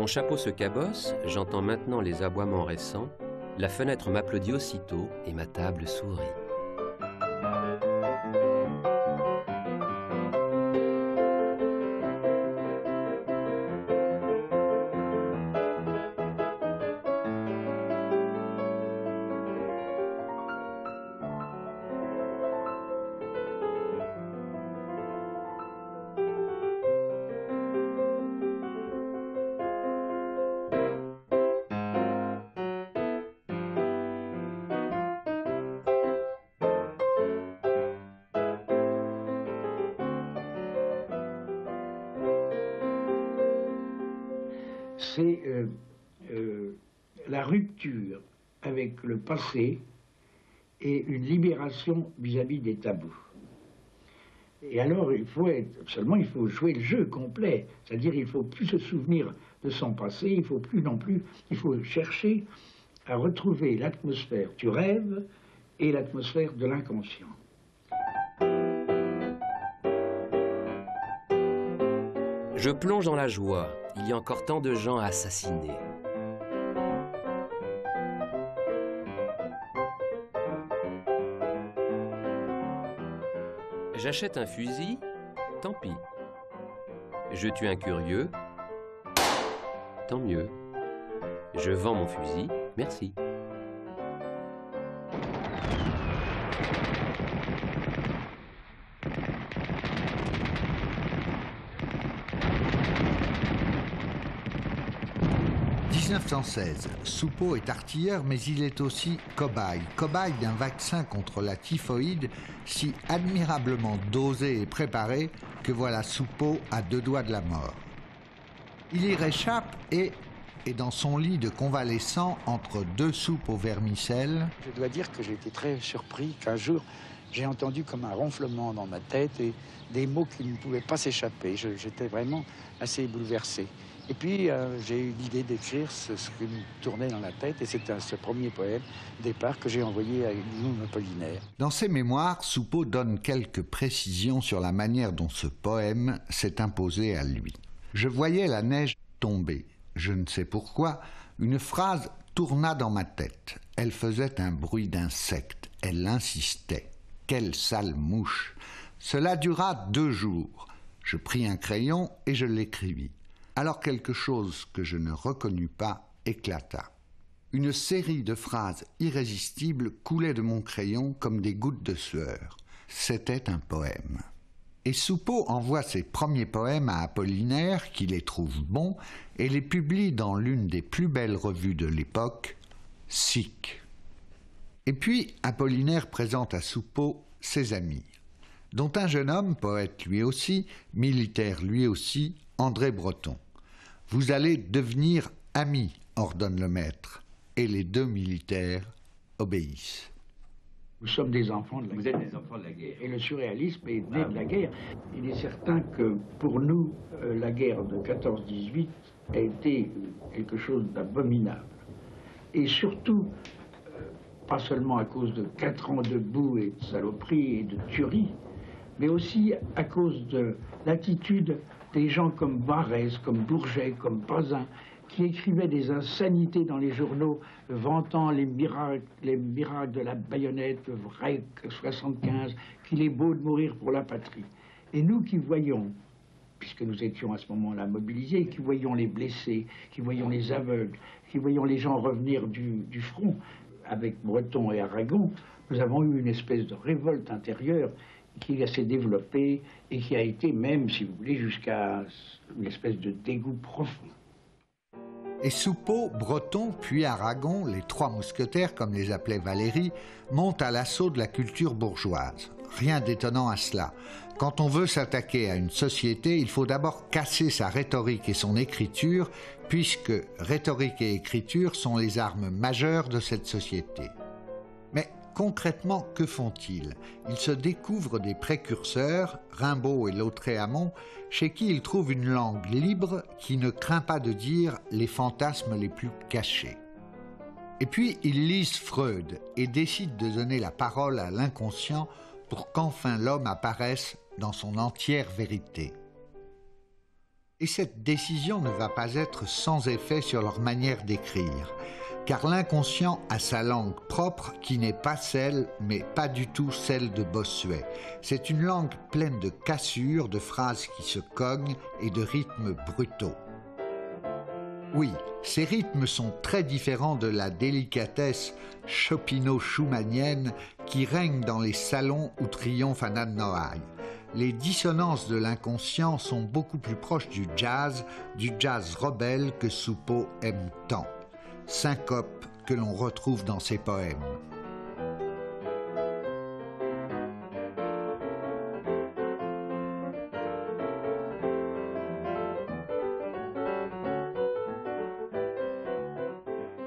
Mon chapeau se cabosse, j'entends maintenant les aboiements récents, la fenêtre m'applaudit aussitôt et ma table sourit. C'est la rupture avec le passé et une libération vis-à-vis des tabous. Et alors, il faut jouer le jeu complet, c'est-à-dire il ne faut plus se souvenir de son passé, il faut chercher à retrouver l'atmosphère du rêve et l'atmosphère de l'inconscient. Je plonge dans la joie. Il y a encore tant de gens à assassiner. J'achète un fusil, tant pis. Je tue un curieux, tant mieux. Je vends mon fusil, merci. En 1916, Soupeau est artilleur, mais il est aussi cobaye d'un vaccin contre la typhoïde si admirablement dosé et préparé que voilà Soupeau à 2 doigts de la mort. Il y réchappe et est dans son lit de convalescent entre 2 soupes au vermicelle. Je dois dire que j'ai été très surpris qu'un jour, j'ai entendu comme un ronflement dans ma tête et des mots qui ne pouvaient pas s'échapper. J'étais vraiment assez bouleversé. Et puis, j'ai eu l'idée d'écrire ce qui me tournait dans la tête, et c'est ce premier poème, départ, que j'ai envoyé à Guillaume Apollinaire. Dans ses mémoires, Soupeau donne quelques précisions sur la manière dont ce poème s'est imposé à lui. Je voyais la neige tomber. Je ne sais pourquoi, une phrase tourna dans ma tête. Elle faisait un bruit d'insecte. Elle insistait. Quelle sale mouche! Cela dura 2 jours. Je pris un crayon et je l'écrivis. Alors quelque chose que je ne reconnus pas éclata. Une série de phrases irrésistibles coulait de mon crayon comme des gouttes de sueur. C'était un poème. Et Soupeau envoie ses premiers poèmes à Apollinaire, qui les trouve bons, et les publie dans l'une des plus belles revues de l'époque, Sic. Et puis Apollinaire présente à Soupeau ses amis, dont un jeune homme, poète lui aussi, militaire lui aussi, André Breton. « Vous allez devenir amis », ordonne le maître, et les 2 militaires obéissent. Nous sommes des enfants de la guerre. Vous êtes des enfants de la guerre. Et le surréalisme est né de la guerre. Il est certain que pour nous, la guerre de 14-18 a été quelque chose d'abominable. Et surtout, pas seulement à cause de 4 ans de boue et de saloperies et de tueries, mais aussi à cause de l'attitude des gens comme Barrès, comme Bourget, comme Pazin, qui écrivaient des insanités dans les journaux, vantant les miracles de la baïonnette, le vrai 75, qu'il est beau de mourir pour la patrie. Et nous qui voyons, puisque nous étions à ce moment-là mobilisés, qui voyons les blessés, qui voyons les aveugles, qui voyons les gens revenir du front, avec Breton et Aragon, nous avons eu une espèce de révolte intérieure qui s'est développée et qui a été même, si vous voulez, jusqu'à une espèce de dégoût profond. Et Soupeau, Breton, puis Aragon, les 3 mousquetaires, comme les appelait Valéry, montent à l'assaut de la culture bourgeoise. Rien d'étonnant à cela. Quand on veut s'attaquer à une société, il faut d'abord casser sa rhétorique et son écriture, puisque rhétorique et écriture sont les armes majeures de cette société. Mais concrètement, que font-ils? Ils se découvrent des précurseurs, Rimbaud et Lautréamont, chez qui ils trouvent une langue libre qui ne craint pas de dire les fantasmes les plus cachés. Et puis, ils lisent Freud et décident de donner la parole à l'inconscient pour qu'enfin l'homme apparaisse dans son entière vérité. Et cette décision ne va pas être sans effet sur leur manière d'écrire, car l'inconscient a sa langue propre qui n'est pas celle, mais pas du tout celle de Bossuet. C'est une langue pleine de cassures, de phrases qui se cognent et de rythmes brutaux. Oui, ces rythmes sont très différents de la délicatesse chopino-schumannienne qui règne dans les salons où triomphe Anna Noailles. Les dissonances de l'inconscient sont beaucoup plus proches du jazz rebelle que Soupeau aime tant. Syncope que l'on retrouve dans ses poèmes.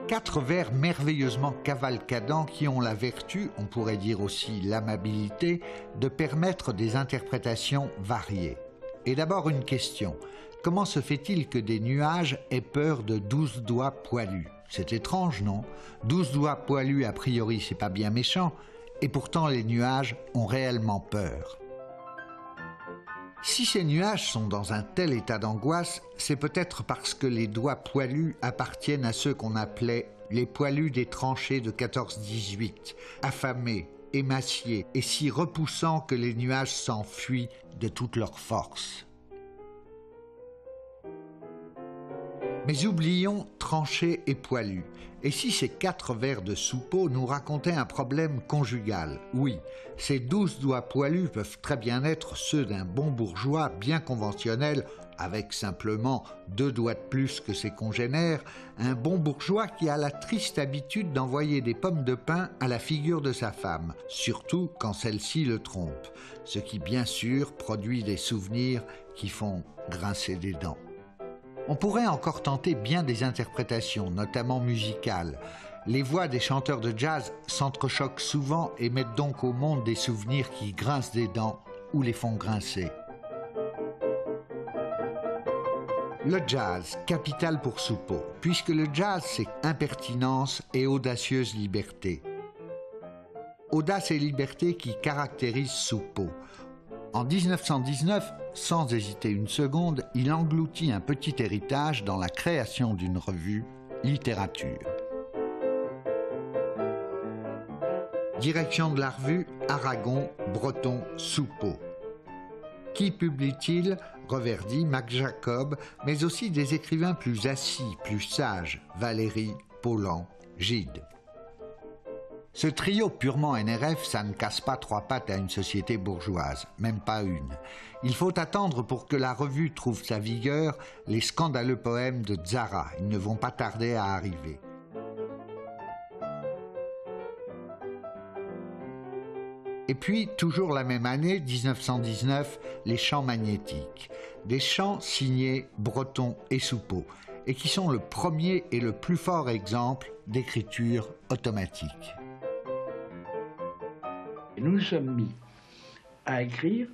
Quatre vers merveilleusement cavalcadants qui ont la vertu, on pourrait dire aussi l'amabilité, de permettre des interprétations variées. Et d'abord une question. Comment se fait-il que des nuages aient peur de 12 doigts poilus? C'est étrange, non? 12 doigts poilus, a priori, c'est pas bien méchant, et pourtant les nuages ont réellement peur. Si ces nuages sont dans un tel état d'angoisse, c'est peut-être parce que les doigts poilus appartiennent à ceux qu'on appelait les poilus des tranchées de 14-18, affamés, émaciés et si repoussants que les nuages s'enfuient de toute leur force. Mais oublions tranchés et poilus. Et si ces 4 vers de Soupeau nous racontaient un problème conjugal? Oui, ces 12 doigts poilus peuvent très bien être ceux d'un bon bourgeois bien conventionnel, avec simplement 2 doigts de plus que ses congénères, un bon bourgeois qui a la triste habitude d'envoyer des pommes de pin à la figure de sa femme, surtout quand celle-ci le trompe, ce qui bien sûr produit des souvenirs qui font grincer des dents. On pourrait encore tenter bien des interprétations, notamment musicales. Les voix des chanteurs de jazz s'entrechoquent souvent et mettent donc au monde des souvenirs qui grincent des dents ou les font grincer. Le jazz, capital pour Soupeau, puisque le jazz c'est impertinence et audacieuse liberté. Audace et liberté qui caractérisent Soupeau. En 1919, sans hésiter une seconde, il engloutit un petit héritage dans la création d'une revue, Littérature. Direction de la revue, Aragon, Breton, Soupeau. Qui publie-t-il? Reverdy, Mac Jacob, mais aussi des écrivains plus assis, plus sages, Valéry, Paulan, Gide. Ce trio purement NRF, ça ne casse pas 3 pattes à une société bourgeoise, même pas une. Il faut attendre pour que la revue trouve sa vigueur les scandaleux poèmes de Tzara. Ils ne vont pas tarder à arriver. Et puis, toujours la même année, 1919, les chants magnétiques. Des chants signés Breton et Soupeau, et qui sont le premier et le plus fort exemple d'écriture automatique. Nous nous sommes mis à écrire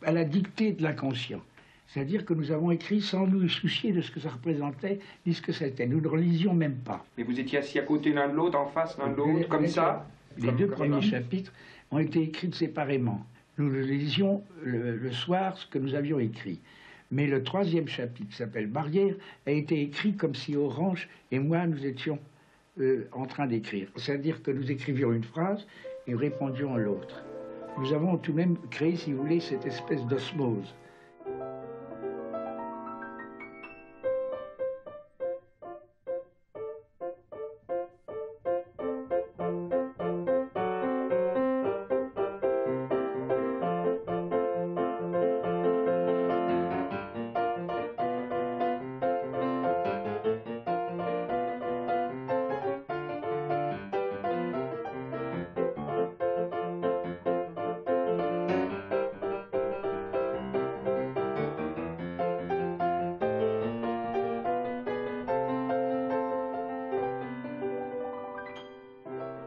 à la dictée de l'inconscient. C'est-à-dire que nous avons écrit sans nous soucier de ce que ça représentait ni ce que c'était. Nous ne relisions même pas. Mais vous étiez assis à côté l'un de l'autre, en face l'un de l'autre, comme ça? Les 2 premiers chapitres ont été écrits séparément. Nous lisions le soir ce que nous avions écrit. Mais le 3e chapitre, qui s'appelle Barrière, a été écrit comme si Orange et moi, nous étions en train d'écrire. C'est-à-dire que nous écrivions une phrase et répondions à l'autre. Nous avons tout de même créé, si vous voulez, cette espèce d'osmose.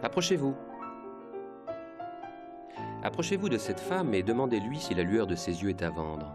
Approchez-vous. Approchez-vous de cette femme et demandez-lui si la lueur de ses yeux est à vendre.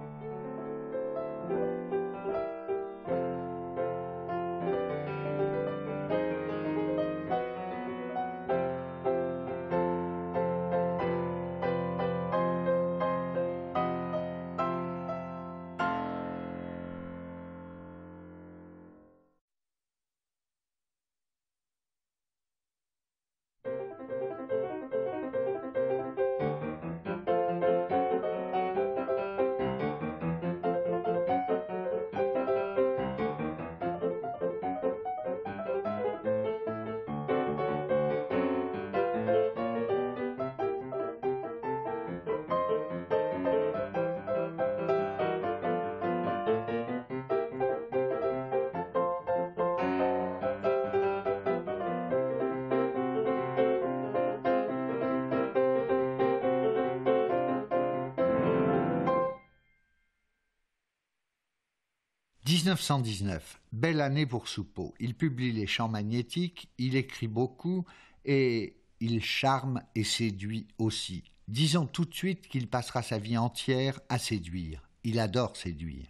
1919, belle année pour Soupeau. Il publie les Chants magnétiques, il écrit beaucoup et il charme et séduit aussi. Disons tout de suite qu'il passera sa vie entière à séduire. Il adore séduire.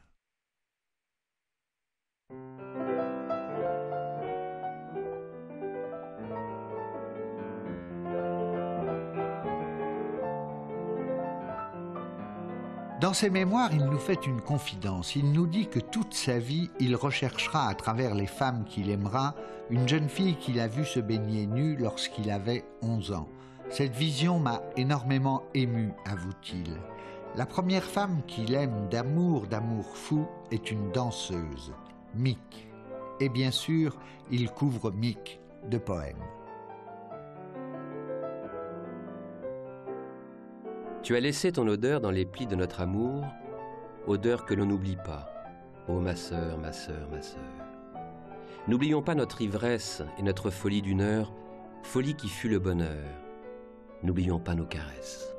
Dans ses mémoires, il nous fait une confidence. Il nous dit que toute sa vie, il recherchera à travers les femmes qu'il aimera une jeune fille qu'il a vue se baigner nue lorsqu'il avait 11 ans. Cette vision m'a énormément ému, avoue-t-il. La première femme qu'il aime d'amour fou, est une danseuse, Mick. Et bien sûr, il couvre Mick de poèmes. Tu as laissé ton odeur dans les plis de notre amour, odeur que l'on n'oublie pas. Ô ma sœur, ma sœur, ma sœur. N'oublions pas notre ivresse et notre folie d'une heure, folie qui fut le bonheur. N'oublions pas nos caresses.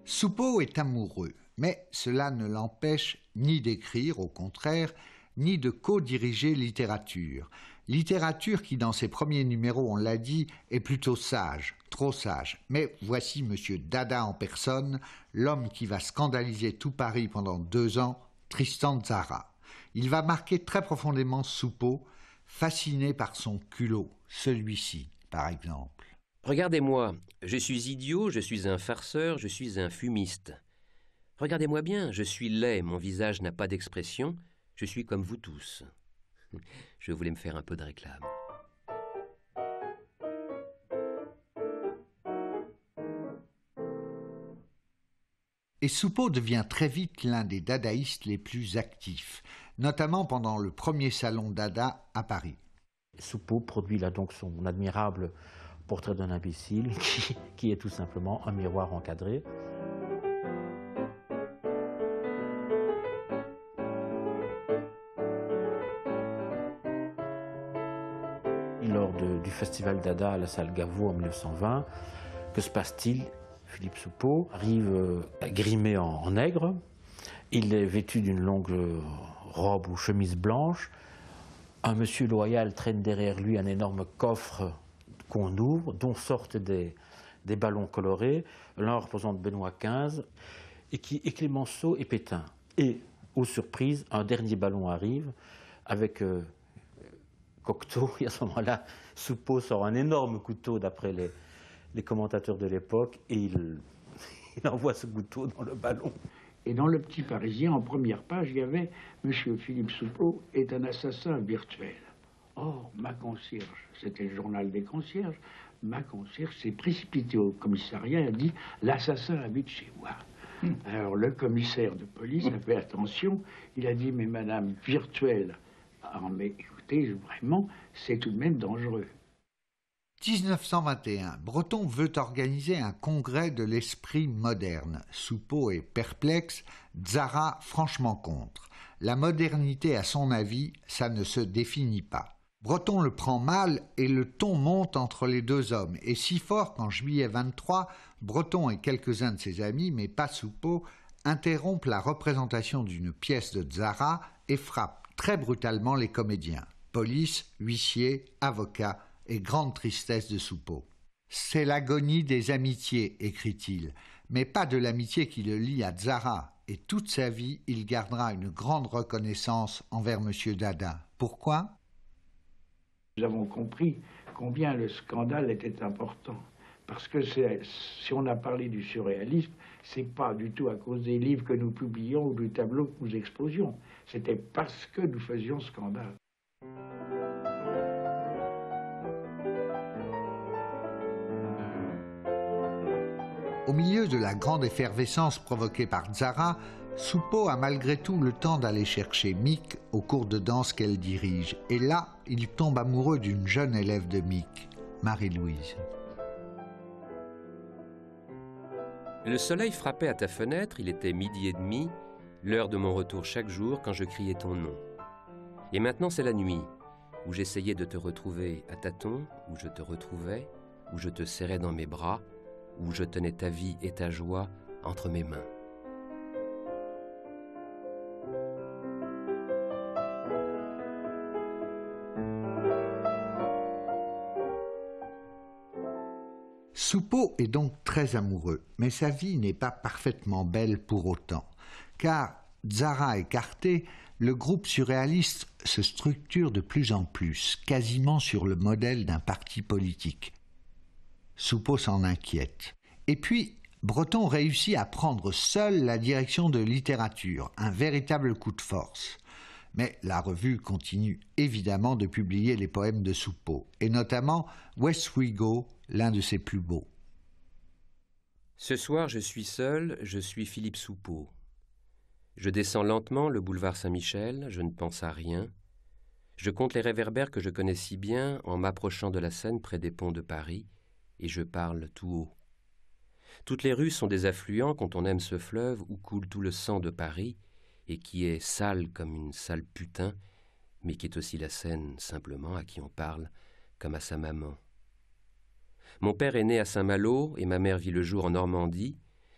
Soupeau est amoureux, mais cela ne l'empêche ni d'écrire, au contraire, ni de co-diriger littérature. Littérature qui, dans ses premiers numéros, on l'a dit, est plutôt sage, trop sage. Mais voici Monsieur Dada en personne, l'homme qui va scandaliser tout Paris pendant 2 ans, Tristan Tzara. Il va marquer très profondément Soupeau, fasciné par son culot, celui-ci, par exemple. Regardez-moi, je suis idiot, je suis un farceur, je suis un fumiste. Regardez-moi bien, je suis laid, mon visage n'a pas d'expression, je suis comme vous tous. Je voulais me faire un peu de réclame. Et Soupeau devient très vite l'un des dadaïstes les plus actifs, notamment pendant le premier salon Dada à Paris. Soupeau produit là donc son admirable portrait d'un imbécile qui est tout simplement un miroir encadré. Lors du festival Dada à la salle Gaveau en 1920, que se passe-t-il? Philippe Soupeau arrive grimé en nègre, il est vêtu d'une longue robe ou chemise blanche, un monsieur loyal traîne derrière lui un énorme coffre qu'on ouvre, dont sortent des ballons colorés, l'un représente Benoît XV, et Clémenceau et Pétain. Et, aux surprises, un dernier ballon arrive avec Cocteau, et à ce moment-là, Soupeau sort un énorme couteau d'après les commentateurs de l'époque, et il envoie ce couteau dans le ballon. Et dans Le Petit Parisien, en première page, il y avait « Monsieur Philippe Soupeau est un assassin virtuel ». Or, ma concierge, c'était le journal des concierges, ma concierge s'est précipitée au commissariat et a dit « L'assassin habite chez moi ». Alors le commissaire de police a fait attention, il a dit « Mais madame, virtuelle ». Alors, mais écoutez, vraiment, c'est tout de même dangereux. 1921, Breton veut organiser un congrès de l'esprit moderne. Soupeau est perplexe, Tzara franchement contre. La modernité, à son avis, ça ne se définit pas. Breton le prend mal et le ton monte entre les deux hommes. Et si fort qu'en juillet 23, Breton et quelques-uns de ses amis, mais pas Soupeau, interrompent la représentation d'une pièce de Tzara et frappent très brutalement les comédiens. Police, huissiers, avocats et grande tristesse de Soupeau. C'est l'agonie des amitiés, écrit-il, mais pas de l'amitié qui le lie à Tzara, et toute sa vie, il gardera une grande reconnaissance envers M. Dada. Pourquoi? Nous avons compris combien le scandale était important. Parce que si on a parlé du surréalisme, c'est pas du tout à cause des livres que nous publions ou du tableau que nous exposions. C'était parce que nous faisions scandale. Au milieu de la grande effervescence provoquée par Tzara, Soupeau a malgré tout le temps d'aller chercher Mick au cours de danse qu'elle dirige. Et là, il tombe amoureux d'une jeune élève de Mick, Marie-Louise. Le soleil frappait à ta fenêtre, il était 12h30, l'heure de mon retour chaque jour quand je criais ton nom. Et maintenant c'est la nuit. où j'essayais de te retrouver à tâtons, où je te retrouvais, où je te serrais dans mes bras, où je tenais ta vie et ta joie entre mes mains. Soupeau est donc très amoureux, mais sa vie n'est pas parfaitement belle pour autant, car, Tzara écarté, le groupe surréaliste se structure de plus en plus, quasiment sur le modèle d'un parti politique. Soupeau s'en inquiète. Et puis, Breton réussit à prendre seul la direction de littérature, un véritable coup de force. Mais la revue continue évidemment de publier les poèmes de Soupeau, et notamment West We Go, l'un de ses plus beaux. Ce soir, je suis seul, je suis Philippe Soupeau. Je descends lentement le boulevard Saint-Michel, je ne pense à rien. Je compte les réverbères que je connais si bien en m'approchant de la Seine près des ponts de Paris, et je parle tout haut. Toutes les rues sont des affluents quand on aime ce fleuve où coule tout le sang de Paris, et qui est sale comme une sale putain, mais qui est aussi la Seine, simplement, à qui on parle comme à sa maman. Mon père est né à Saint-Malo et ma mère vit le jour en Normandie.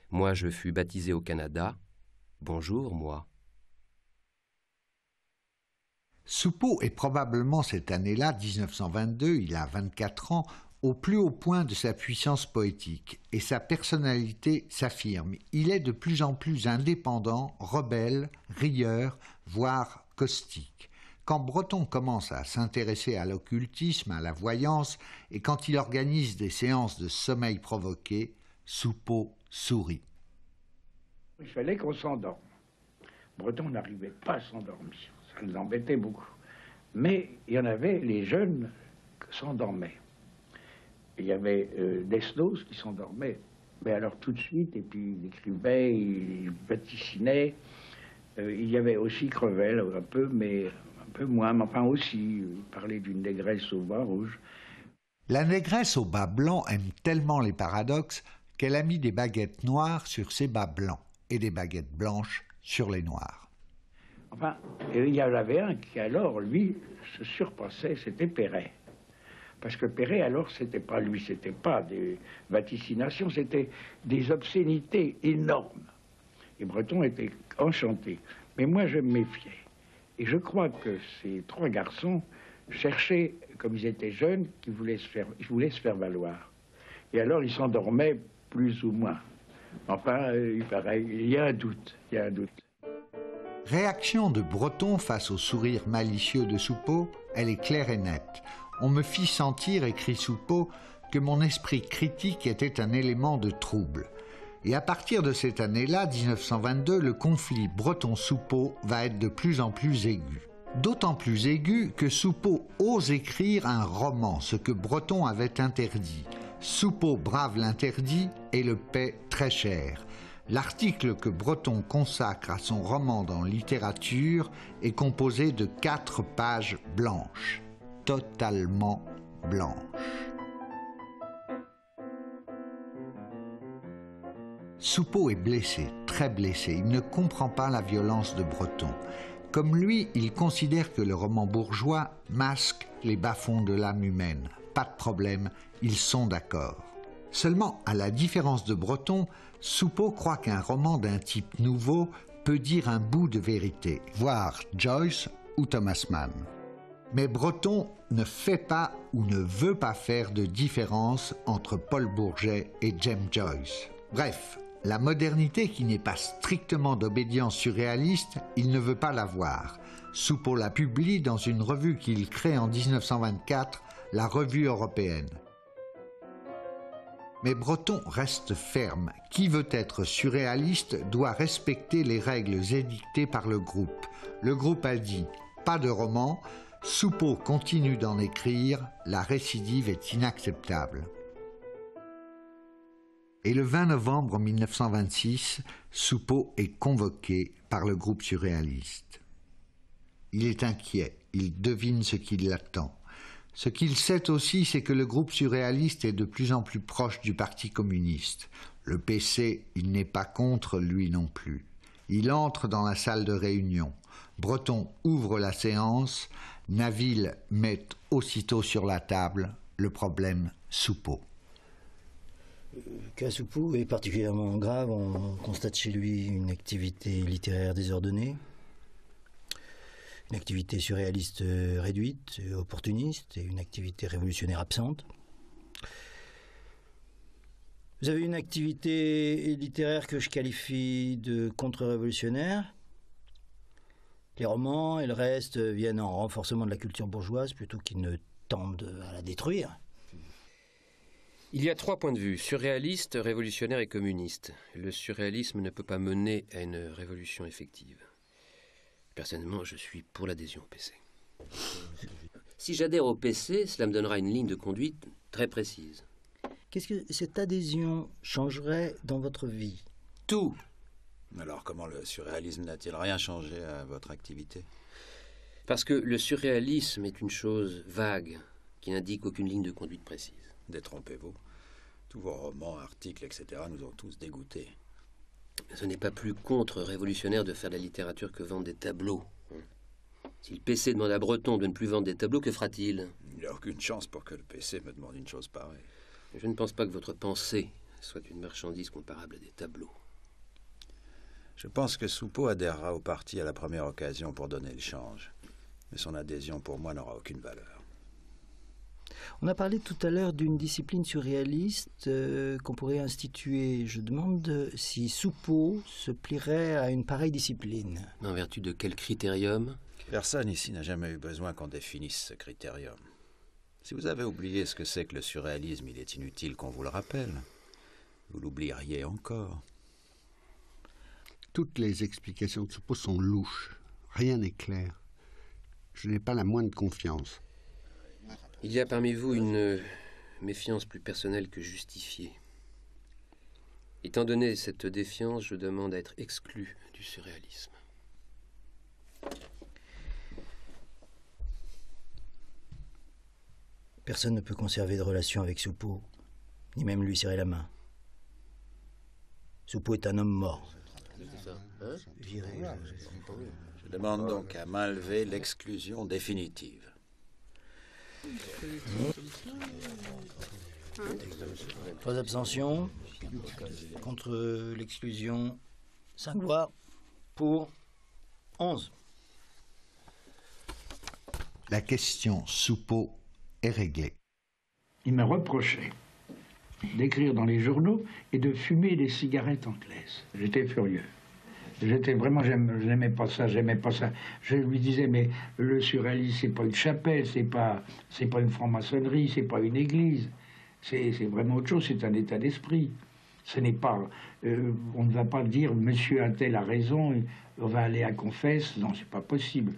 Moi, je fus baptisé au Canada. Bonjour, moi. Soupeau est probablement cette année-là, 1922, il a 24 ans, au plus haut point de sa puissance poétique, et sa personnalité s'affirme. Il est de plus en plus indépendant, rebelle, rieur, voire caustique. Quand Breton commence à s'intéresser à l'occultisme, à la voyance, et quand il organise des séances de sommeil provoqué, Soupeau sourit. Il fallait qu'on s'endorme. Breton n'arrivait pas à s'endormir, ça nous embêtait beaucoup. Mais il y en avait, les jeunes, qui s'endormaient. Il y avait Desnos qui s'endormait, mais alors tout de suite, et puis il écrivait, il vaticinait. Il y avait aussi Crevel, un peu, mais un peu moins, mais enfin aussi, il parlait d'une négresse au bas rouge. La négresse au bas blanc aime tellement les paradoxes qu'elle a mis des baguettes noires sur ses bas blancs et des baguettes blanches sur les noirs. Enfin, il y en avait un qui alors, lui, se surpassait, c'était Perret. Parce que Perret, alors, c'était pas lui, c'était pas des vaticinations, c'était des obscénités énormes. Et Breton était enchanté. Mais moi, je me méfiais. Et je crois que ces trois garçons cherchaient, comme ils étaient jeunes, ils voulaient se faire valoir. Et alors, ils s'endormaient plus ou moins. Enfin, il y a un doute, il y a un doute. Réaction de Breton face au sourire malicieux de Soupeau, elle est claire et nette. On me fit sentir, écrit Soupeau, que mon esprit critique était un élément de trouble. Et à partir de cette année-là, 1922, le conflit Breton-Soupeau va être de plus en plus aigu. D'autant plus aigu que Soupeau ose écrire un roman, ce que Breton avait interdit. Soupeau brave l'interdit et le paie très cher. L'article que Breton consacre à son roman dans littérature est composé de 4 pages blanches, totalement blanches. Soupeau est blessé, très blessé. Il ne comprend pas la violence de Breton. Comme lui, il considère que le roman bourgeois masque les bas-fonds de l'âme humaine. Pas de problème, ils sont d'accord. Seulement, à la différence de Breton, Soupeau croit qu'un roman d'un type nouveau peut dire un bout de vérité, voire Joyce ou Thomas Mann. Mais Breton ne fait pas ou ne veut pas faire de différence entre Paul Bourget et James Joyce. Bref, la modernité qui n'est pas strictement d'obédience surréaliste, il ne veut pas l'avoir. Soupeau la publie dans une revue qu'il crée en 1924, la Revue européenne. Mais Breton reste ferme. Qui veut être surréaliste doit respecter les règles édictées par le groupe. Le groupe a dit « pas de roman », Soupeau continue d'en écrire, la récidive est inacceptable. Et le 20 novembre 1926, Soupeau est convoqué par le groupe surréaliste. Il est inquiet, il devine ce qui l'attend. Ce qu'il sait aussi, c'est que le groupe surréaliste est de plus en plus proche du Parti communiste. Le PC, il n'est pas contre lui non plus. Il entre dans la salle de réunion. Breton ouvre la séance. Naville met aussitôt sur la table le problème Soupeau. Cas Soupeau est particulièrement grave. On constate chez lui une activité littéraire désordonnée, une activité surréaliste réduite, opportuniste, et une activité révolutionnaire absente. Vous avez une activité littéraire que je qualifie de contre-révolutionnaire. Les romans et le reste viennent en renforcement de la culture bourgeoise plutôt qu'ils ne tendent à la détruire. Il y a 3 points de vue, surréaliste, révolutionnaire et communiste. Le surréalisme ne peut pas mener à une révolution effective. Personnellement, je suis pour l'adhésion au PC. Si j'adhère au PC, cela me donnera une ligne de conduite très précise. Qu'est-ce que cette adhésion changerait dans votre vie? Tout. Alors comment le surréalisme n'a-t-il rien changé à votre activité? Parce que le surréalisme est une chose vague, qui n'indique aucune ligne de conduite précise. Détrompez-vous. Tous vos romans, articles, etc. nous ont tous dégoûtés. Ce n'est pas plus contre-révolutionnaire de faire de la littérature que vendre des tableaux. Si le PC demande à Breton de ne plus vendre des tableaux, que fera-t-il? Il n'y a aucune chance pour que le PC me demande une chose pareille. Je ne pense pas que votre pensée soit une marchandise comparable à des tableaux. Je pense que Soupeau adhérera au parti à la première occasion pour donner le change. Mais son adhésion pour moi n'aura aucune valeur. On a parlé tout à l'heure d'une discipline surréaliste qu'on pourrait instituer. Je demande si Soupeau se plierait à une pareille discipline. En vertu de quel critérium? Personne ici n'a jamais eu besoin qu'on définisse ce critérium. Si vous avez oublié ce que c'est que le surréalisme, il est inutile qu'on vous le rappelle. Vous l'oublieriez encore. Toutes les explications de Soupeau sont louches. Rien n'est clair. Je n'ai pas la moindre confiance. Il y a parmi vous une méfiance plus personnelle que justifiée. Étant donné cette défiance, je demande à être exclu du surréalisme. Personne ne peut conserver de relation avec Soupeau, ni même lui serrer la main. Soupeau est un homme mort. Je demande donc à main levée l'exclusion définitive. 3 abstentions. Contre l'exclusion, 5 voix. Pour 11. La question Soupeau est réglée. Il m'a reproché d'écrire dans les journaux et de fumer des cigarettes anglaises. J'étais furieux. J'étais vraiment, j'aimais pas ça. Je lui disais, mais le surréalisme, c'est pas une chapelle, c'est pas une franc-maçonnerie, c'est pas une église. C'est vraiment autre chose, c'est un état d'esprit. Ce n'est pas, on ne va pas dire, monsieur un tel a raison, on va aller à confesse. Non, c'est pas possible.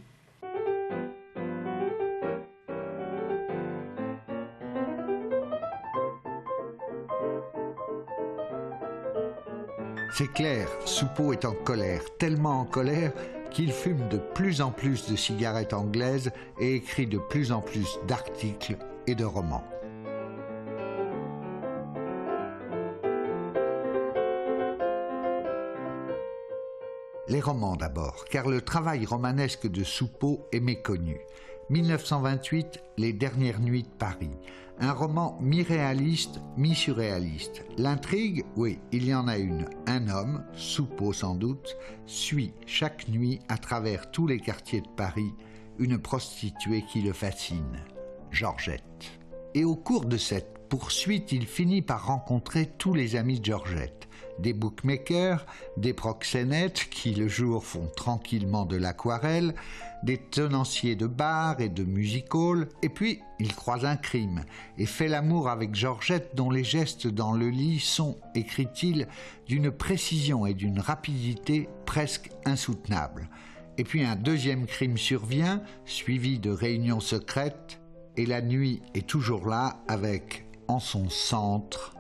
C'est clair, Soupeau est en colère, tellement en colère qu'il fume de plus en plus de cigarettes anglaises et écrit de plus en plus d'articles et de romans. Les romans d'abord, car le travail romanesque de Soupeau est méconnu. 1928, Les dernières nuits de Paris. Un roman mi-réaliste, mi-surréaliste. L'intrigue, oui, il y en a une. Un homme, Soupeau sans doute, suit chaque nuit à travers tous les quartiers de Paris une prostituée qui le fascine, Georgette. Et au cours de cette poursuite, il finit par rencontrer tous les amis de Georgette. Des bookmakers, des proxénètes qui le jour font tranquillement de l'aquarelle, des tenanciers de bars et de music-halls, et puis il croise un crime et fait l'amour avec Georgette dont les gestes dans le lit sont, écrit-il, d'une précision et d'une rapidité presque insoutenables. Et puis un deuxième crime survient, suivi de réunions secrètes, et la nuit est toujours là avec, en son centre,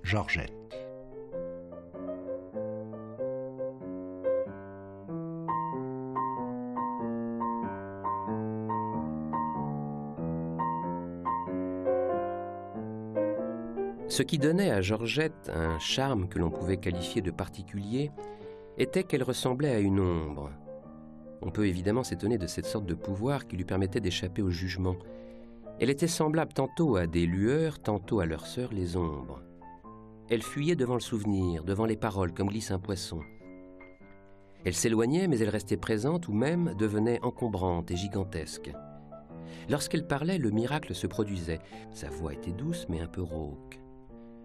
Georgette. Ce qui donnait à Georgette un charme que l'on pouvait qualifier de particulier était qu'elle ressemblait à une ombre. On peut évidemment s'étonner de cette sorte de pouvoir qui lui permettait d'échapper au jugement. Elle était semblable tantôt à des lueurs, tantôt à leurs sœurs les ombres. Elle fuyait devant le souvenir, devant les paroles, comme glisse un poisson. Elle s'éloignait, mais elle restait présente ou même devenait encombrante et gigantesque. Lorsqu'elle parlait, le miracle se produisait. Sa voix était douce, mais un peu rauque.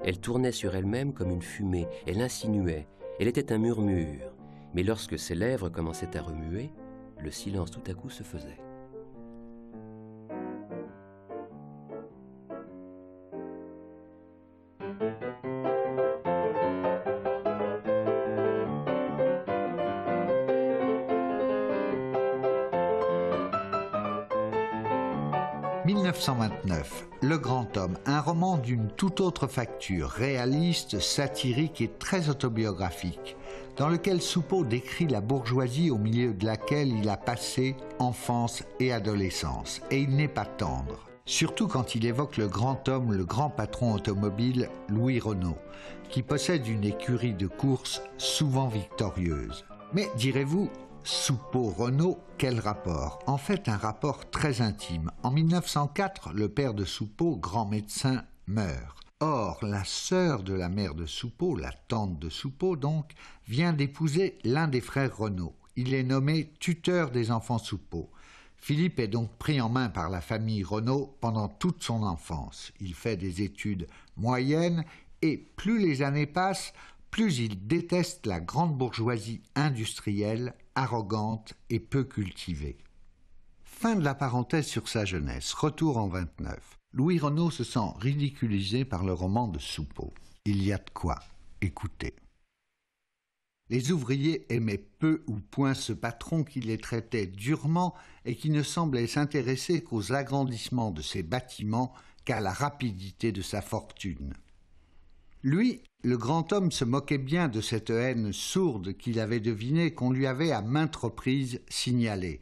Elle tournait sur elle-même comme une fumée, elle insinuait, elle était un murmure. Mais lorsque ses lèvres commençaient à remuer, le silence tout à coup se faisait. « 1929, Le Grand Homme, un roman d'une toute autre facture, réaliste, satirique et très autobiographique, dans lequel Soupeau décrit la bourgeoisie au milieu de laquelle il a passé enfance et adolescence. Et il n'est pas tendre, surtout quand il évoque le grand homme, le grand patron automobile, Louis Renault, qui possède une écurie de course souvent victorieuse. Mais direz-vous, Soupeau-Renault, quel rapport? En fait, un rapport très intime. En 1904, le père de Soupeau, grand médecin, meurt. Or, la sœur de la mère de Soupeau, la tante de Soupeau donc, vient d'épouser l'un des frères Renault. Il est nommé tuteur des enfants Soupeau. Philippe est donc pris en main par la famille Renault pendant toute son enfance. Il fait des études moyennes et plus les années passent, plus il déteste la grande bourgeoisie industrielle, arrogante et peu cultivée. Fin de la parenthèse sur sa jeunesse. Retour en 29. Louis Renault se sent ridiculisé par le roman de Soupeau. Il y a de quoi. Écoutez. Les ouvriers aimaient peu ou point ce patron qui les traitait durement et qui ne semblait s'intéresser qu'aux agrandissements de ses bâtiments qu'à la rapidité de sa fortune. Lui, le grand homme, se moquait bien de cette haine sourde qu'il avait devinée, qu'on lui avait à maintes reprises signalée.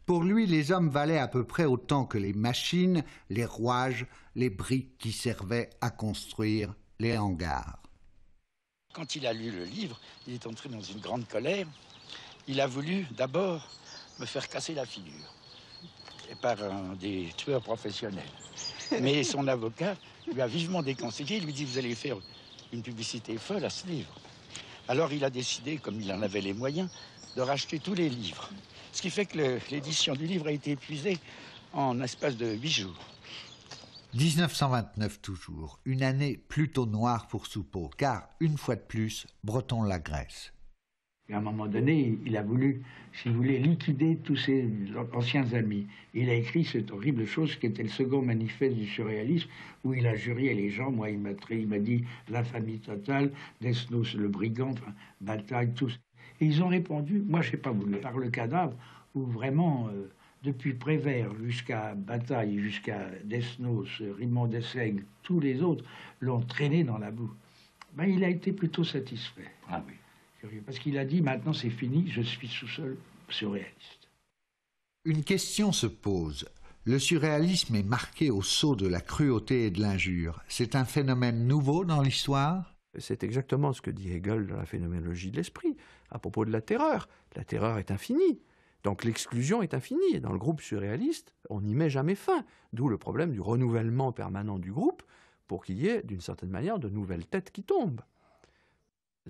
Pour lui, les hommes valaient à peu près autant que les machines, les rouages, les briques qui servaient à construire les hangars. Quand il a lu le livre, il est entré dans une grande colère. Il a voulu d'abord me faire casser la figure, et par des tueurs professionnels. Mais son avocat lui a vivement déconseillé. Il lui dit, vous allez faire une publicité folle à ce livre. Alors il a décidé, comme il en avait les moyens, de racheter tous les livres. Ce qui fait que l'édition du livre a été épuisée en espace de 8 jours. 1929 toujours, une année plutôt noire pour Soupeau, car, une fois de plus, Breton l'agresse. Et à un moment donné, il a voulu, si vous voulez, liquider tous ses anciens amis. Il a écrit cette horrible chose qui était le second manifeste du surréalisme, où il a juré les gens. Moi, il m'a dit l'infamie totale, Desnos le brigand, enfin, Bataille, tous. Et ils ont répondu, moi, je n'ai pas voulu, par le cadavre, où vraiment, depuis Prévert jusqu'à Bataille, jusqu'à Desnos, Raymond Dessaigne, tous les autres l'ont traîné dans la boue. Ben, il a été plutôt satisfait. Ah oui. Parce qu'il a dit, maintenant c'est fini, je suis tout seul surréaliste. Une question se pose. Le surréalisme est marqué au sceau de la cruauté et de l'injure. C'est un phénomène nouveau dans l'histoire? C'est exactement ce que dit Hegel dans la phénoménologie de l'esprit, à propos de la terreur. La terreur est infinie, donc l'exclusion est infinie. Et dans le groupe surréaliste, on n'y met jamais fin. D'où le problème du renouvellement permanent du groupe, pour qu'il y ait, d'une certaine manière, de nouvelles têtes qui tombent.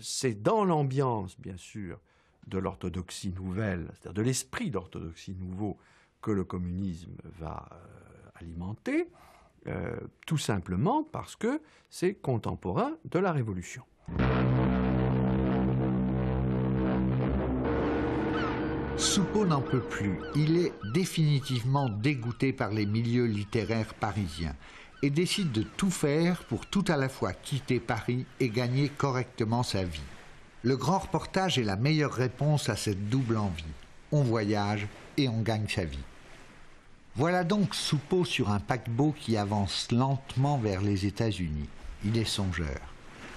C'est dans l'ambiance, bien sûr, de l'orthodoxie nouvelle, c'est-à-dire de l'esprit d'orthodoxie nouveau, que le communisme va alimenter, tout simplement parce que c'est contemporain de la Révolution. Soupeau n'en peut plus. Il est définitivement dégoûté par les milieux littéraires parisiens et décide de tout faire pour tout à la fois quitter Paris et gagner correctement sa vie. Le grand reportage est la meilleure réponse à cette double envie. On voyage et on gagne sa vie. Voilà donc Soupeau sur un paquebot qui avance lentement vers les États-Unis. Il est songeur.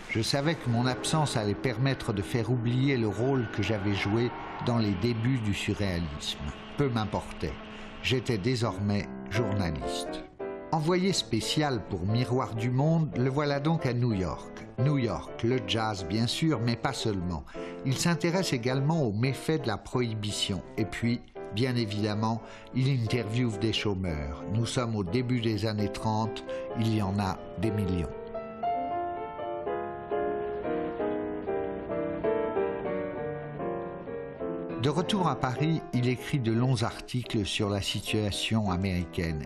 Je savais que mon absence allait permettre de faire oublier le rôle que j'avais joué dans les débuts du surréalisme. Peu m'importait. J'étais désormais journaliste. Envoyé spécial pour Miroir du Monde, le voilà donc à New York. New York, le jazz bien sûr, mais pas seulement. il s'intéresse également aux méfaits de la prohibition. Et puis, bien évidemment, il interviewe des chômeurs. Nous sommes au début des années 30, il y en a des millions. De retour à Paris, il écrit de longs articles sur la situation américaine.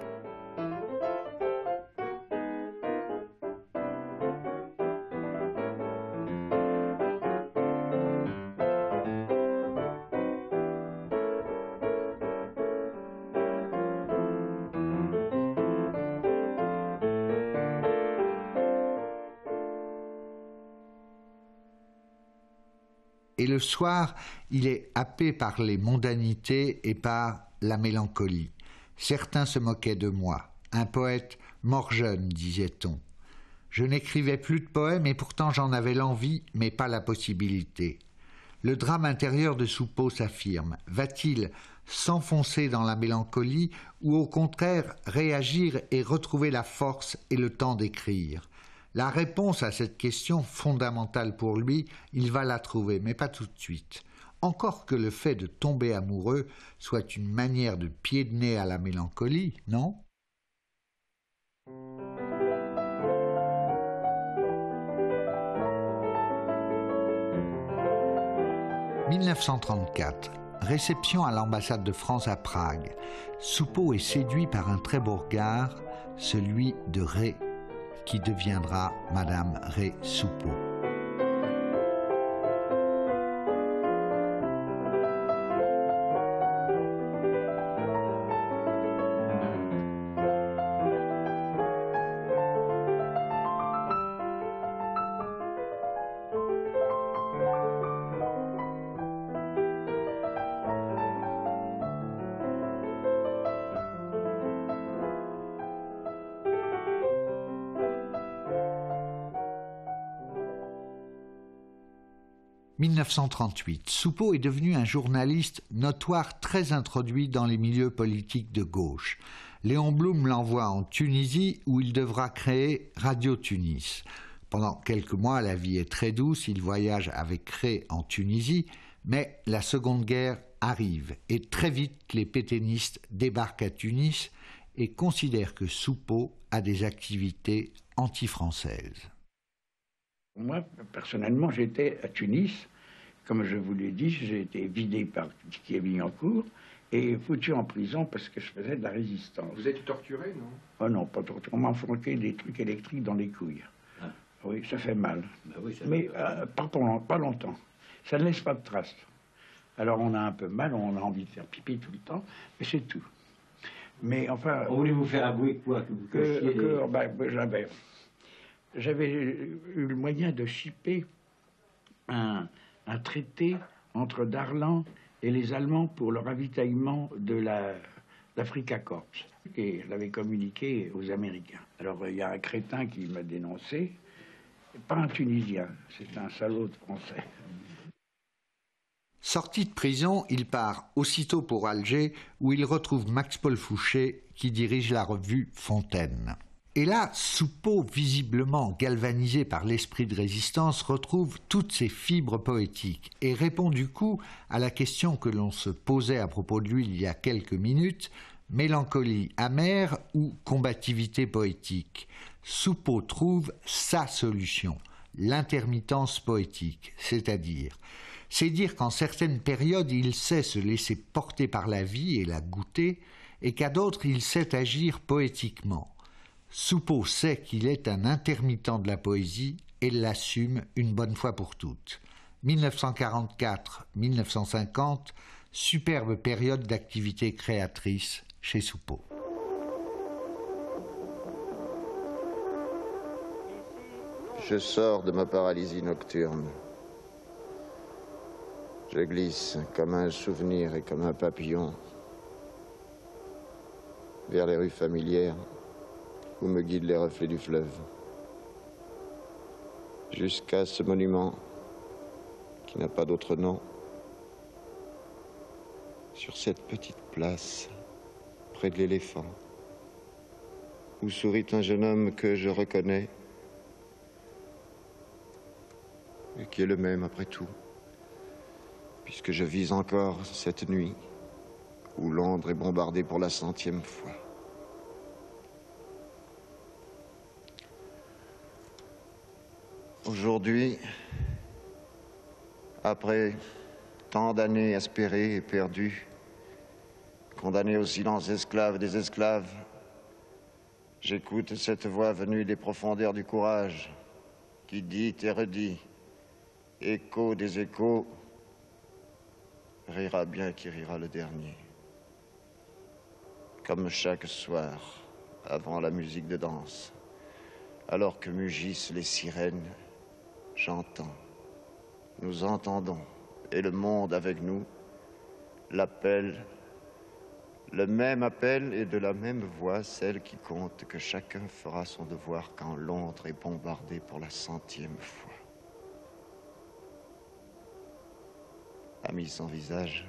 Et le soir, il est happé par les mondanités et par la mélancolie. Certains se moquaient de moi. Un poète mort jeune, disait-on. Je n'écrivais plus de poèmes et pourtant j'en avais l'envie, mais pas la possibilité. Le drame intérieur de Soupeau s'affirme. Va-t-il s'enfoncer dans la mélancolie ou au contraire réagir et retrouver la force et le temps d'écrire ? La réponse à cette question fondamentale pour lui, il va la trouver, mais pas tout de suite. Encore que le fait de tomber amoureux soit une manière de pied de nez à la mélancolie, non ? « 1934. Réception à l'ambassade de France à Prague. Soupeau est séduit par un très beau regard, celui de Ré, qui deviendra Madame Ré Soupeau. « 1938. Soupeau est devenu un journaliste notoire très introduit dans les milieux politiques de gauche. Léon Blum l'envoie en Tunisie où il devra créer Radio Tunis. Pendant quelques mois, la vie est très douce, il voyage avec Ré en Tunisie, mais la Seconde Guerre arrive et très vite les pétainistes débarquent à Tunis et considèrent que Soupeau a des activités anti-françaises. Moi, personnellement, j'étais à Tunis. Comme je vous l'ai dit, j'ai été vidé par Vignancourt et foutu en prison parce que je faisais de la résistance. Vous êtes torturé, non? Oh non, pas torturé. On m'a flanqué des trucs électriques dans les couilles. Ah. Oui, ça fait mal. Bah oui, ça mais pas longtemps. Ça ne laisse pas de traces. Alors on a un peu mal, on a envie de faire pipi tout le temps, mais c'est tout. Mais enfin... On voulait vous faire avouer quoi? J'avais eu le moyen de shipper un traité entre Darlan et les Allemands pour le ravitaillement de l'Africa Corps. Et je l'avais communiqué aux Américains. Alors il y a un crétin qui m'a dénoncé, pas un Tunisien, c'est un salaud de Français. Sorti de prison, il part aussitôt pour Alger où il retrouve Max-Paul Fouché qui dirige la revue Fontaine. Et là, Soupeau, visiblement galvanisé par l'esprit de résistance, retrouve toutes ses fibres poétiques et répond du coup à la question que l'on se posait à propos de lui il y a quelques minutes, mélancolie amère ou combativité poétique. Soupeau trouve sa solution, l'intermittence poétique, c'est dire qu'en certaines périodes, il sait se laisser porter par la vie et la goûter, et qu'à d'autres, il sait agir poétiquement. Soupeau sait qu'il est un intermittent de la poésie et l'assume une bonne fois pour toutes. 1944-1950, superbe période d'activité créatrice chez Soupeau. Je sors de ma paralysie nocturne. Je glisse comme un souvenir et comme un papillon vers les rues familières où me guident les reflets du fleuve, jusqu'à ce monument qui n'a pas d'autre nom. Sur cette petite place, près de l'éléphant, où sourit un jeune homme que je reconnais et qui est le même après tout, puisque je vis encore cette nuit où Londres est bombardée pour la 100e fois. Aujourd'hui, après tant d'années aspirées et perdues, condamné au silence esclave des esclaves, j'écoute cette voix venue des profondeurs du courage, qui dit et redit, écho des échos, rira bien qui rira le dernier. Comme chaque soir, avant la musique de danse, alors que mugissent les sirènes, j'entends, nous entendons, et le monde avec nous, l'appel, le même appel et de la même voix, celle qui compte que chacun fera son devoir quand Londres est bombardée pour la 100e fois. Amis sans visage,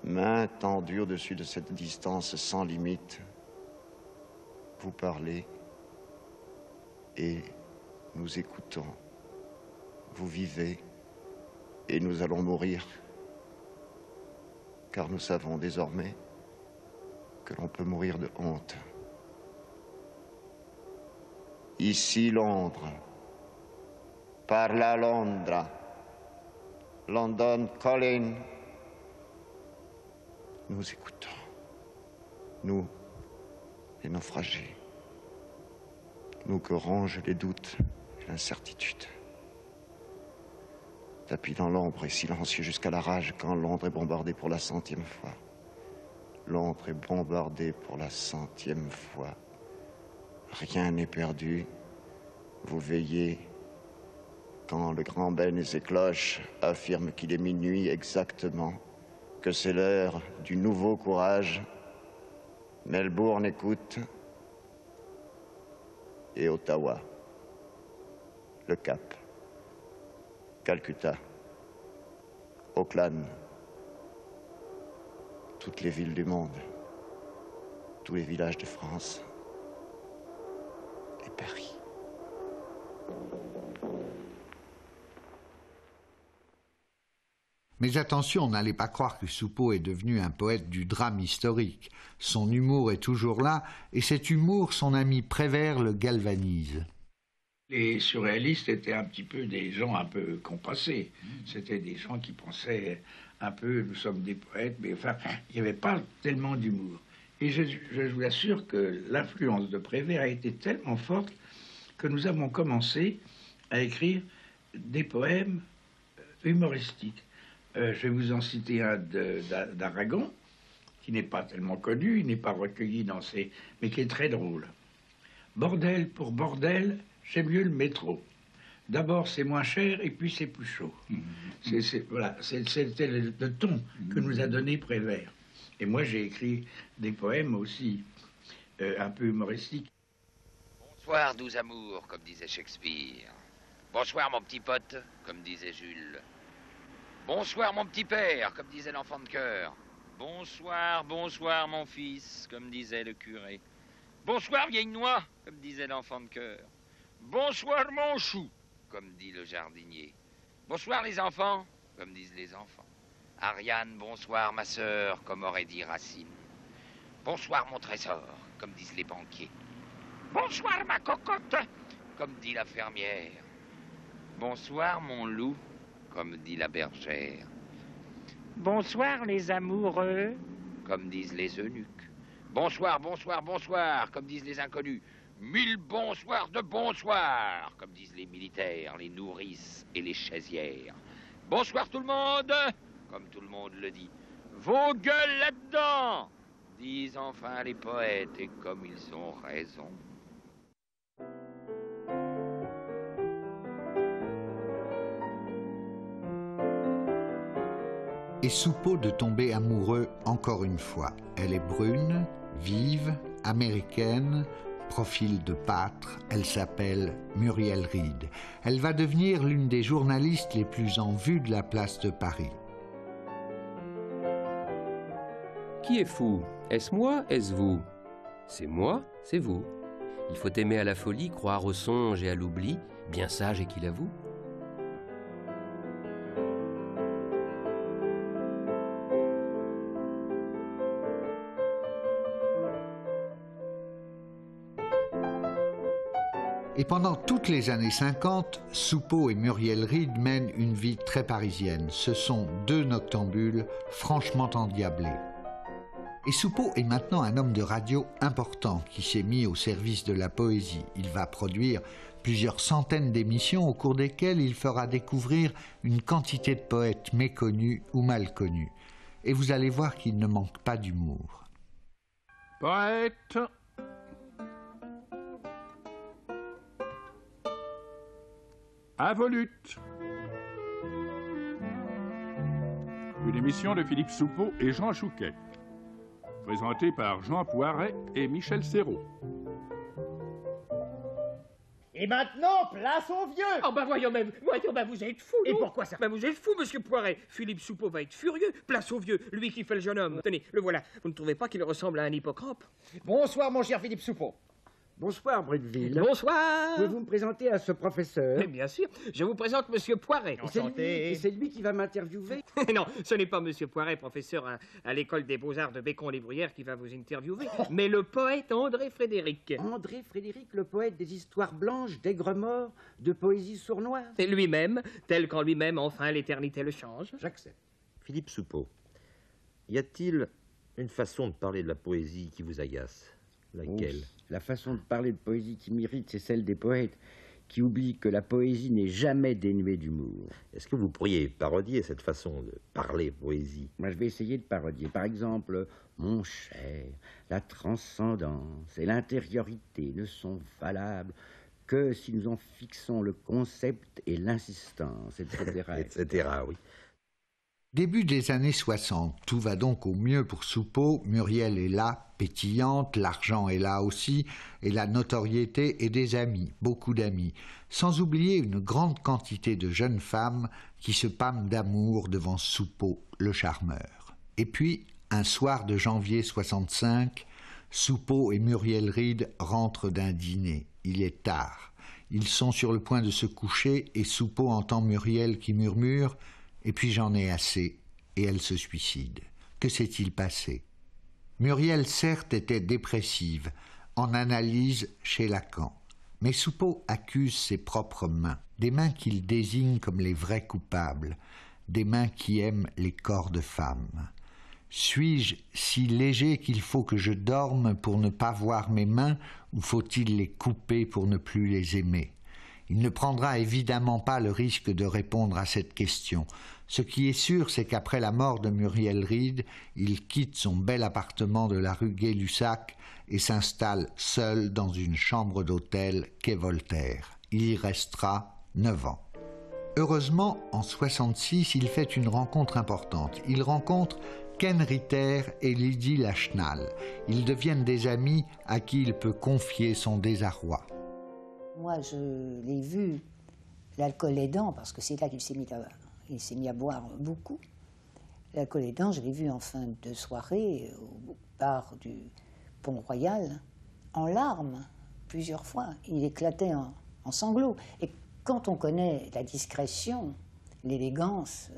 main tendue au-dessus de cette distance sans limite, vous parlez et nous écoutons. Vous vivez et nous allons mourir, car nous savons désormais que l'on peut mourir de honte. Ici Londres, parla Londra, London calling. Nous écoutons, nous, les naufragés, nous que rongent les doutes et l'incertitude. Tapis dans l'ombre et silencieux jusqu'à la rage quand Londres est bombardée pour la 100e fois. Londres est bombardée pour la 100e fois. Rien n'est perdu. Vous veillez quand le grand Ben et ses cloches affirment qu'il est minuit exactement, que c'est l'heure du nouveau courage. Melbourne écoute et Ottawa, le Cap, Calcutta, Auckland, toutes les villes du monde, tous les villages de France et Paris. Mais attention, n'allez pas croire que Soupeau est devenu un poète du drame historique. Son humour est toujours là, et cet humour, son ami Prévert le galvanise. Les surréalistes étaient un petit peu des gens un peu compassés. C'était des gens qui pensaient un peu, nous sommes des poètes, mais enfin, il n'y avait pas tellement d'humour. Et je vous assure que l'influence de Prévert a été tellement forte que nous avons commencé à écrire des poèmes humoristiques. Je vais vous en citer un d'Aragon, qui n'est pas tellement connu, il n'est pas recueilli dans ses... mais qui est très drôle. Bordel pour bordel, j'aime mieux le métro. D'abord, c'est moins cher et puis c'est plus chaud. Voilà, c'était le ton que nous a donné Prévert. Et moi, j'ai écrit des poèmes aussi un peu humoristiques. Bonsoir, doux amour, comme disait Shakespeare. Bonsoir, mon petit pote, comme disait Jules. Bonsoir, mon petit père, comme disait l'enfant de chœur. Bonsoir, bonsoir, mon fils, comme disait le curé. Bonsoir, vieille noix, comme disait l'enfant de chœur. Bonsoir, mon chou, comme dit le jardinier. Bonsoir, les enfants, comme disent les enfants. Ariane, bonsoir, ma sœur, comme aurait dit Racine. Bonsoir, mon trésor, comme disent les banquiers. Bonsoir, ma cocotte, comme dit la fermière. Bonsoir, mon loup, comme dit la bergère. Bonsoir, les amoureux, comme disent les eunuques. Bonsoir, bonsoir, bonsoir, comme disent les inconnus. 1000 bonsoirs de bonsoir, comme disent les militaires, les nourrices et les chaisières. Bonsoir tout le monde, comme tout le monde le dit. Vos gueules là-dedans, disent enfin les poètes, et comme ils ont raison. Et Soupeau de tomber amoureux encore une fois. Elle est brune, vive, américaine, profil de pâtre, elle s'appelle Muriel Reed. Elle va devenir l'une des journalistes les plus en vue de la place de Paris. Qui est fou? Est-ce moi? Est-ce vous? C'est moi, c'est vous. Il faut aimer à la folie, croire au songe et à l'oubli, bien sage et qu'il avoue. Et pendant toutes les années 50, Soupeau et Muriel Reed mènent une vie très parisienne. Ce sont deux noctambules franchement endiablés. Et Soupeau est maintenant un homme de radio important qui s'est mis au service de la poésie. Il va produire plusieurs centaines d'émissions au cours desquelles il fera découvrir une quantité de poètes méconnus ou mal connus. Et vous allez voir qu'il ne manque pas d'humour. Poète. Involute. Une émission de Philippe Soupeau et Jean Chouquet. Présentée par Jean Poiret et Michel Serrault. Et maintenant, place aux vieux. Oh bah voyons, vous êtes fou, non? Et pourquoi ça? Bah vous êtes fou, monsieur Poiret. Philippe Soupeau va être furieux. Place aux vieux, lui qui fait le jeune homme. Tenez, le voilà. Vous ne trouvez pas qu'il ressemble à un hippocampe? Bonsoir, mon cher Philippe Soupeau. Bonsoir, Bruteville. Bonsoir. Pouvez-vous me présenter à ce professeur? Mais bien sûr, je vous présente monsieur Poiret. Et c'est lui qui va m'interviewer? Non, ce n'est pas monsieur Poiret, professeur à l'école des beaux-arts de Bécon-les-Bruyères qui va vous interviewer, mais le poète André Frédéric. André Frédéric, le poète des histoires blanches, d'aigre-mort, de poésie sournoise? Et lui-même, tel qu'en lui-même, enfin, l'éternité le change. J'accepte. Philippe Soupeau, y a-t-il une façon de parler de la poésie qui vous agace? Laquelle? La façon de parler de poésie qui m'irrite, c'est celle des poètes qui oublient que la poésie n'est jamais dénuée d'humour. Est-ce que vous pourriez parodier cette façon de parler poésie? Moi, je vais essayer de parodier. Par exemple, mon cher, la transcendance et l'intériorité ne sont valables que si nous en fixons le concept et l'insistance, etc. etc., oui. Début des années 60, tout va donc au mieux pour Soupeau. Muriel est là, pétillante, l'argent est là aussi, et la notoriété et des amis, beaucoup d'amis, sans oublier une grande quantité de jeunes femmes qui se pâment d'amour devant Soupeau, le charmeur. Et puis, un soir de janvier 65, Soupeau et Muriel Reed rentrent d'un dîner. Il est tard. Ils sont sur le point de se coucher et Soupeau entend Muriel qui murmure « Et puis j'en ai assez », et elle se suicide. Que s'est-il passé? Muriel, certes, était dépressive, en analyse chez Lacan. Mais Soupeau accuse ses propres mains, des mains qu'il désigne comme les vrais coupables, des mains qui aiment les corps de femmes. Suis-je si léger qu'il faut que je dorme pour ne pas voir mes mains, ou faut-il les couper pour ne plus les aimer? Il ne prendra évidemment pas le risque de répondre à cette question. Ce qui est sûr, c'est qu'après la mort de Muriel Reed, il quitte son bel appartement de la rue Gay-Lussac et s'installe seul dans une chambre d'hôtel quai Voltaire. Il y restera 9 ans. Heureusement, en 1966, il fait une rencontre importante. Il rencontre Ken Ritter et Lydie Lachenal. Ils deviennent des amis à qui il peut confier son désarroi. Moi, je l'ai vu, l'alcool aidant, parce que c'est là qu'il s'est mis à boire beaucoup. L'alcool aidant, je l'ai vu en fin de soirée au bar du Pont-Royal, en larmes, plusieurs fois. Il éclatait en sanglots. Et quand on connaît la discrétion, l'élégance,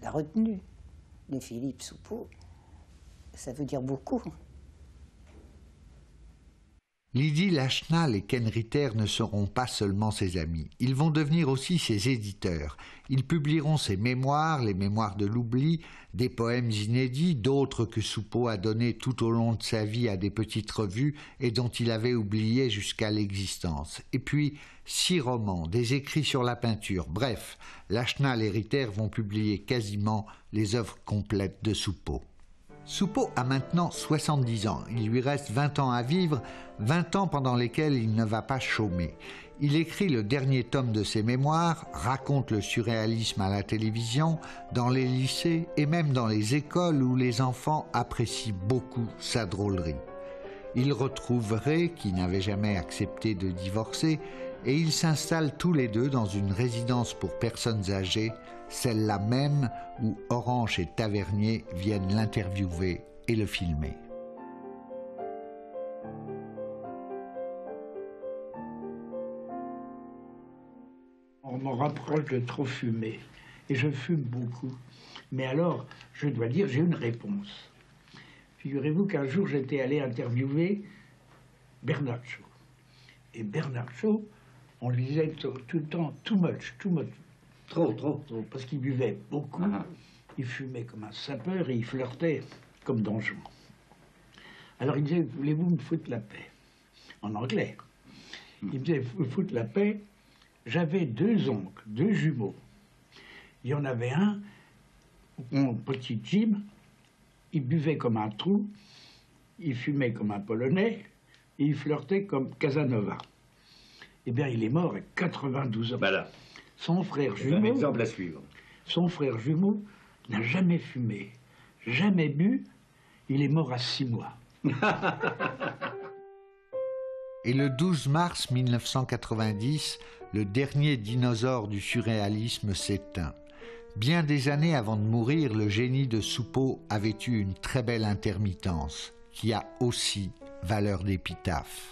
la retenue de Philippe Soupeau, ça veut dire beaucoup. Lydie Lachenal et Ken Ritter ne seront pas seulement ses amis, ils vont devenir aussi ses éditeurs. Ils publieront ses mémoires, les mémoires de l'oubli, des poèmes inédits, d'autres que Soupeau a donnés tout au long de sa vie à des petites revues et dont il avait oublié jusqu'à l'existence. Et puis 6 romans, des écrits sur la peinture, bref, Lachenal et Ritter vont publier quasiment les œuvres complètes de Soupeau. Soupeau a maintenant 70 ans, il lui reste 20 ans à vivre, 20 ans pendant lesquels il ne va pas chômer. Il écrit le dernier tome de ses mémoires, raconte le surréalisme à la télévision, dans les lycées et même dans les écoles où les enfants apprécient beaucoup sa drôlerie. Il retrouve Ray, qui n'avait jamais accepté de divorcer, et ils s'installent tous les deux dans une résidence pour personnes âgées, celle-là même où Orange et Tavernier viennent l'interviewer et le filmer. On me rapproche de trop fumer, et je fume beaucoup. Mais alors, je dois dire, j'ai une réponse. Figurez-vous qu'un jour, j'étais allé interviewer Bernard Shaw. Et Bernard Shaw On lui disait tout le temps too much. Trop, parce qu'il buvait beaucoup, il fumait comme un sapeur et il flirtait comme Don Juan. Alors il disait, voulez-vous me foutre la paix? En anglais. Il me disait, vous foutre la paix. J'avais 2 oncles, 2 jumeaux. Il y en avait un, mon petit Jim, il buvait comme un trou, il fumait comme un Polonais, et il flirtait comme Casanova. Eh bien, il est mort à 92 ans. Voilà. Son frère jumeau... Un exemple à suivre. Son frère jumeau n'a jamais fumé, jamais bu, il est mort à 6 mois. Et le 12 mars 1990, le dernier dinosaure du surréalisme s'éteint. Bien des années avant de mourir, le génie de Soupeau avait eu une très belle intermittence, qui a aussi valeur d'épitaphe.